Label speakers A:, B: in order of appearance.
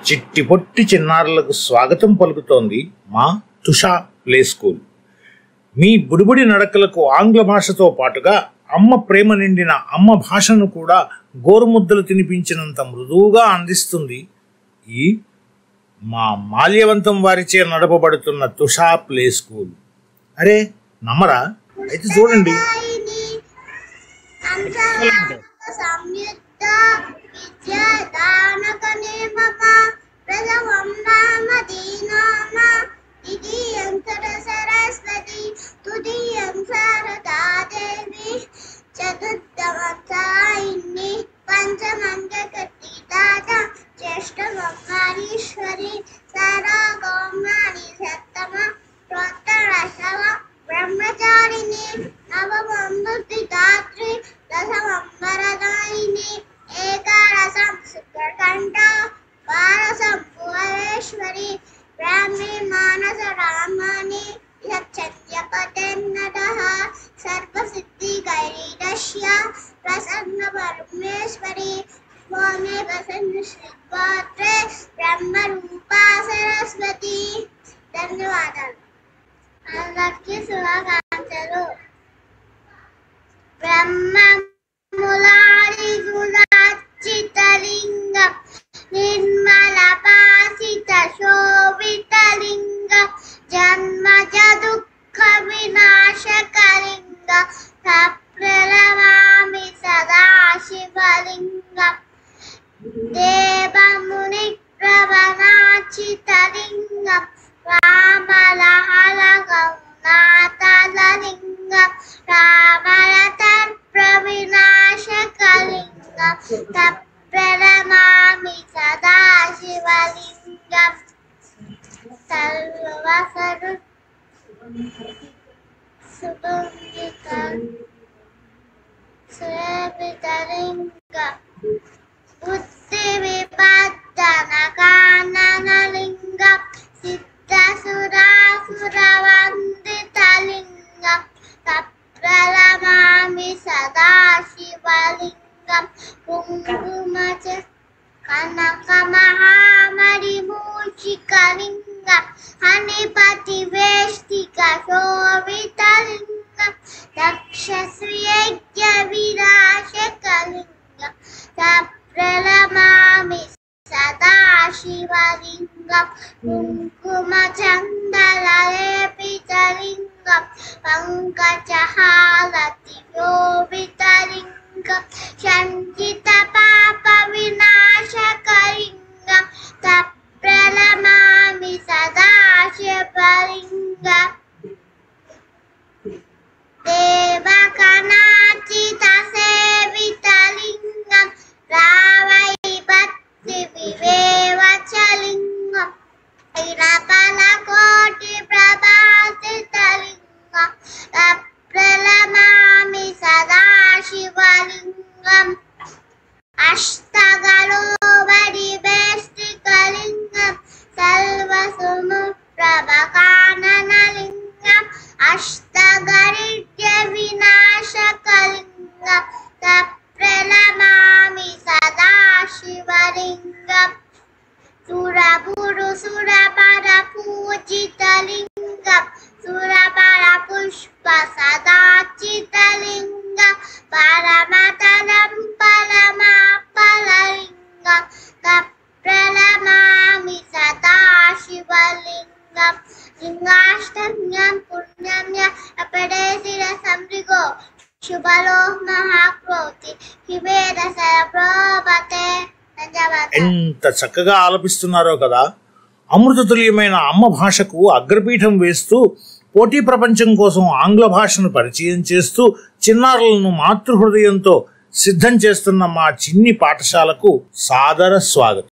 A: చిట్టి పొట్టి చిన్నారులకు స్వాగతం పలుకుతోంది మా తుషా ప్లే స్కూల్. మీ బుడిబుడి నడకలకు ఆంగ్ల భాషతో పాటుగా అమ్మ ప్రేమ నిండిన అమ్మ భాషను కూడా గోరుముద్దలు తినిపించినంత మృదువుగా అందిస్తుంది ఈ మా మాల్యవంతం వారిచే నడపబడుతున్న తుషా ప్లే స్కూల్. అరే నమ్మరా? అయితే చూడండి.
B: ब्रह्मचारिणी नवबंधुदात्री रसवंबरदायिनी एकारसं सुखकंठ पारसं भुवनेश्वरी ब्राह्मी मानस रामानी लक्षण्यपतेन्नतः सर्वसिद्धिगैरीदस्य प्रसन्न परमेश्वरी स्वामी प्रसन्न श्रीपात्रे ब्रह्मरूपा सरस्वती. ధన్యవాదాలు. అందరికీ శుభాకాంక్షలు. బ్రహ్మములారి గుణాచితలింగం నిర్మల పాసిత శోభితలింగం జన్మజ దుఃఖ వినాశకలింగం సప్రలవామి సదాశివలింగం దేవముని ప్రవనాచితలింగం రామలహలగౌనాథలింగం రామరతర్ప్రవినాశకలింగం తప్రణమామి సదాశివలింగం సర్వసరు సుగంధికం సురభితలింగం బుద్ధి విపద్దన కాననలింగం సురాసురవందితలింగం తప్రణమామి సదాశివలింగం కుంకుమచ కనక మహామణిమూషికలింగం హనిపతి వేష్టిక శోభితలింగం దక్షశ్రియజ్ఞ వినాశకలింగం తప్రణమామి సదాశివలింగం కుంకుమచందనలేపితలింగం పంకజహారతి శోభితలింగం సంచిత పాప వినాశకలింగం తప్రణమామి సదాశివలింగం దేవకనాచిత సేవితలింగం రావైభక్తి వివేవచలింగం ఇరపలకోటి ప్రభాసితలింగం తప్రణమామి సదాశివలింగం అష్టగలోబడి వేష్టికలింగం సర్వసుము ప్రభకాననలింగం అష్టగరిడ్య వినాశకలింగం తప్రణమామి సదాశివలింగం సురపురు సురపర పూజితలింగం సురపర పుష్ప సదాచితలింగం పరమతనం పరమాపలలింగం తప్రణమామి సదాశివలింగం లింగాష్టమ్యం పుణ్యమ్య అపడేశిర సంరిగో శుభలో మహాక్రోతి హివేద సరప్రోపతే.
A: ఎంత చక్కగా ఆలపిస్తున్నారో కదా. అమృతతుల్యమైన అమ్మ భాషకు అగ్రపీఠం వేస్తూ పోటీ ప్రపంచం కోసం ఆంగ్ల భాషను పరిచయం చేస్తూ చిన్నారులను మాతృహృదయంతో సిద్ధం చేస్తున్న మా చిన్ని పాఠశాలకు సాదర స్వాగతం.